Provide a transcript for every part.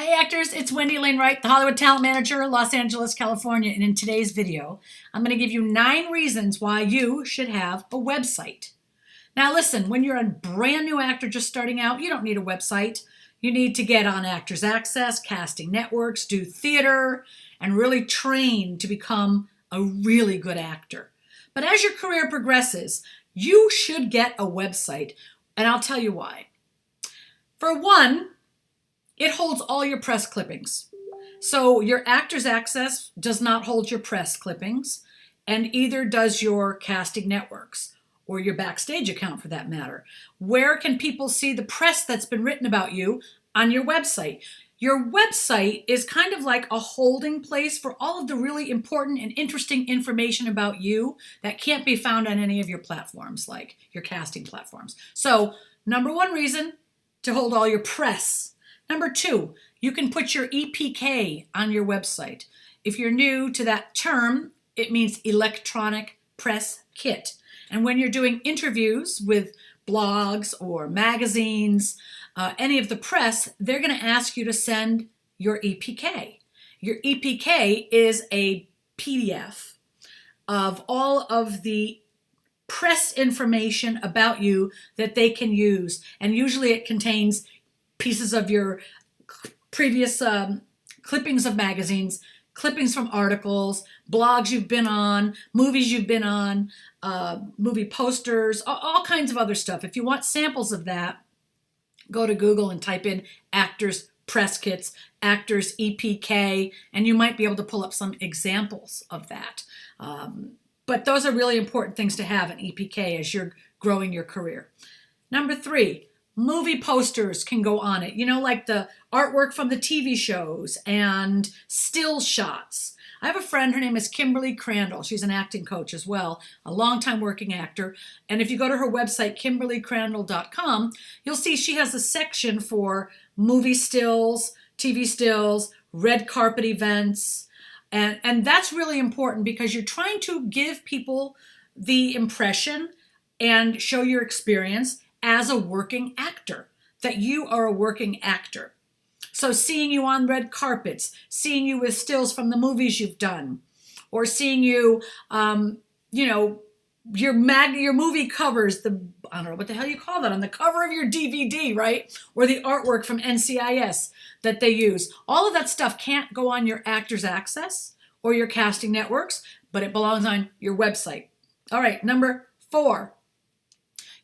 Hey actors, it's Wendy Alane Wright, the Hollywood Talent Manager, Los Angeles, California, and in today's video, I'm going to give you 9 reasons why you should have a website. Now listen, when you're a brand new actor just starting out, you don't need a website. You need to get on Actors Access, casting networks, do theater, and really train to become a really good actor. But as your career progresses, you should get a website, and I'll tell you why. For one, it holds all your press clippings. So your Actors Access does not hold your press clippings, and either does your casting networks or your Backstage account for that matter. Where can people see the press that's been written about you? On your website. Your website is kind of like a holding place for all of the really important and interesting information about you that can't be found on any of your platforms, like your casting platforms. So, number 1 reason, to hold all your press. Number 2, you can put your EPK on your website. If you're new to that term, it means electronic press kit. And when you're doing interviews with blogs or magazines, any of the press, they're going to ask you to send your EPK. Your EPK is a PDF of all of the press information about you that they can use. And usually it contains pieces of your previous clippings of magazines, clippings from articles, blogs you've been on, movies you've been on, movie posters, all kinds of other stuff. If you want samples of that, go to Google and type in actors press kits, actors EPK, and you might be able to pull up some examples of that. But those are really important things to have an EPK as you're growing your career. Number 3, movie posters can go on it. You know, like the artwork from the TV shows and still shots. I have a friend, her name is Kimberly Crandall. She's an acting coach as well, a longtime working actor. And if you go to her website, kimberlycrandall.com, you'll see she has a section for movie stills, TV stills, red carpet events. And that's really important because you're trying to give people the impression and show your experience as a working actor, that you are a working actor. So seeing you on red carpets, seeing you with stills from the movies you've done, or seeing you, your movie covers, I don't know what the hell you call that, on the cover of your DVD, right? Or the artwork from NCIS that they use. All of that stuff can't go on your Actors Access or your casting networks, but it belongs on your website. All right, number 4.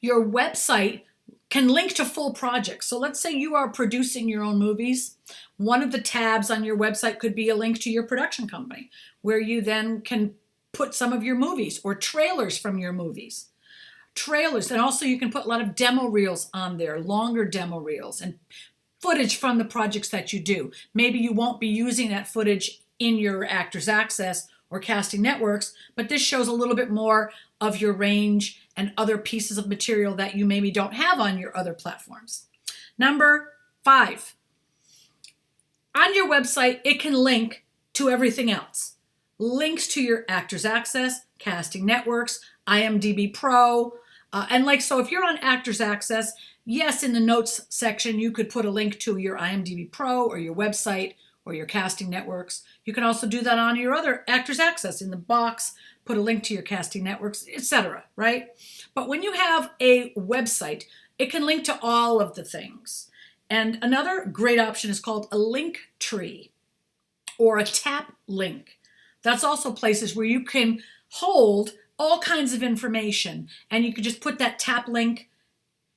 Your website can link to full projects. So let's say you are producing your own movies. One of the tabs on your website could be a link to your production company, where you then can put some of your movies or trailers from your movies. Trailers, and also you can put a lot of demo reels on there, longer demo reels, and footage from the projects that you do. Maybe you won't be using that footage in your Actors Access or casting networks, but this shows a little bit more of your range and other pieces of material that you maybe don't have on your other platforms. Number 5, on your website, it can link to everything else. Links to your Actors Access, casting networks, IMDBPRO, so if you're on Actors Access, yes, in the notes section, you could put a link to your IMDBPRO or your website or your casting networks. You can also do that on your other Actors Access. In the box, put a link to your casting networks, etc., right? But when you have a website, it can link to all of the things. And another great option is called a link tree or a tap link. That's also places where you can hold all kinds of information, and you can just put that tap link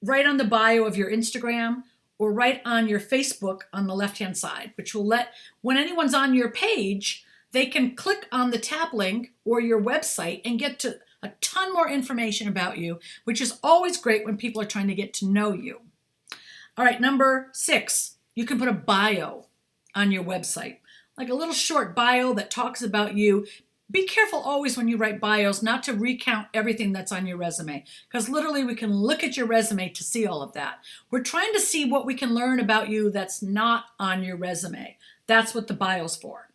right on the bio of your Instagram or right on your Facebook on the left-hand side, which will let, when anyone's on your page, they can click on the tap link or your website and get to a ton more information about you, which is always great when people are trying to get to know you. All right, number 6, you can put a bio on your website, like a little short bio that talks about you. Be careful always when you write bios not to recount everything that's on your resume, because literally we can look at your resume to see all of that. We're trying to see what we can learn about you that's not on your resume. That's what the bio's for.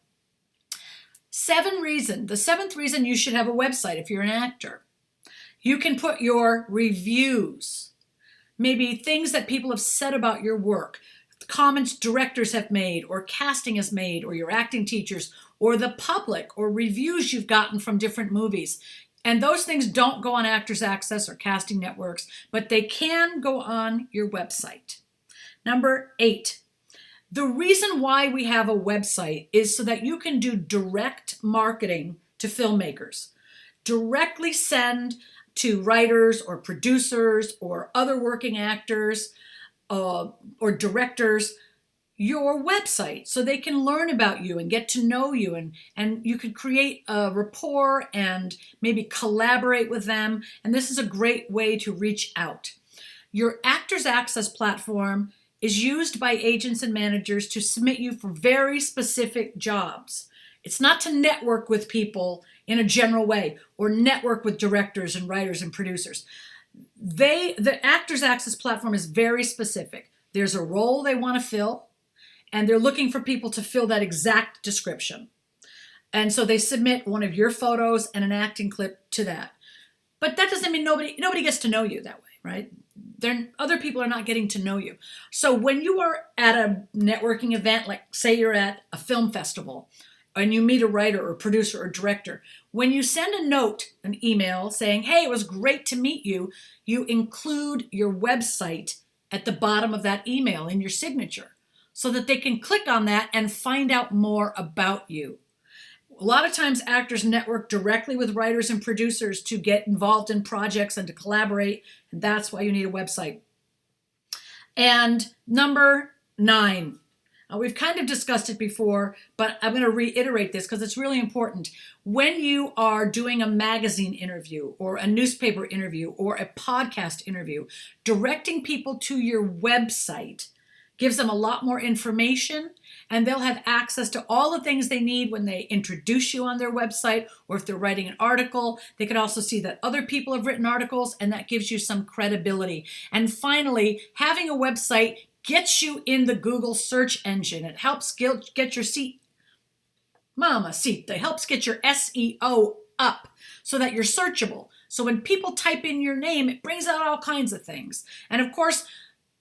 The 7th reason you should have a website if you're an actor. You can put your reviews, maybe things that people have said about your work, comments directors have made, or casting has made, or your acting teachers, or the public, or reviews you've gotten from different movies. And those things don't go on Actors Access or casting networks, but they can go on your website. Number 8, the reason why we have a website is so that you can do direct marketing to filmmakers. Directly send to writers or producers or other working actors or directors your website so they can learn about you and get to know you, and you can create a rapport and maybe collaborate with them. And this is a great way to reach out. Your Actors Access platform is used by agents and managers to submit you for very specific jobs. It's not to network with people in a general way or network with directors and writers and producers. The Actors Access platform is very specific. There's a role they want to fill, and they're looking for people to fill that exact description. And so they submit one of your photos and an acting clip to that. But that doesn't mean nobody gets to know you that way, right? Other people are not getting to know you. So when you are at a networking event, like say you're at a film festival, and you meet a writer or producer or director, when you send a note, an email saying, hey, it was great to meet you, you include your website at the bottom of that email in your signature so that they can click on that and find out more about you. A lot of times actors network directly with writers and producers to get involved in projects and to collaborate, and that's why you need a website. And number 9, we've kind of discussed it before, but I'm going to reiterate this because it's really important. When you are doing a magazine interview or a newspaper interview or a podcast interview, directing people to your website gives them a lot more information, and they'll have access to all the things they need when they introduce you on their website, or if they're writing an article, they can also see that other people have written articles, and that gives you some credibility. And finally, having a website gets you in the Google search engine. It helps get your it helps get your SEO up so that you're searchable. So when people type in your name, it brings out all kinds of things. And of course,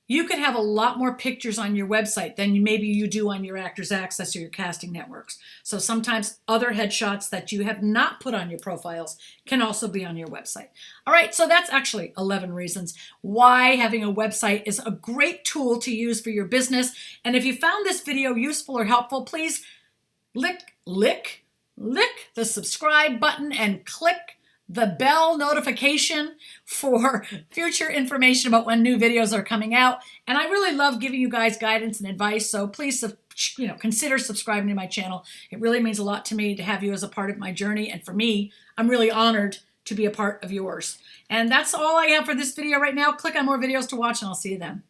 you could have a lot more pictures on your website than maybe you do on your Actors Access or your casting networks. So sometimes other headshots that you have not put on your profiles can also be on your website. All right, so that's actually 11 reasons why having a website is a great tool to use for your business. And if you found this video useful or helpful, please lick the subscribe button and click the bell notification for future information about when new videos are coming out. And I really love giving you guys guidance and advice, so please consider subscribing to my channel. It really means a lot to me to have you as a part of my journey, and for me, I'm really honored to be a part of yours. And that's all I have for this video right now. Click on more videos to watch, and I'll see you then.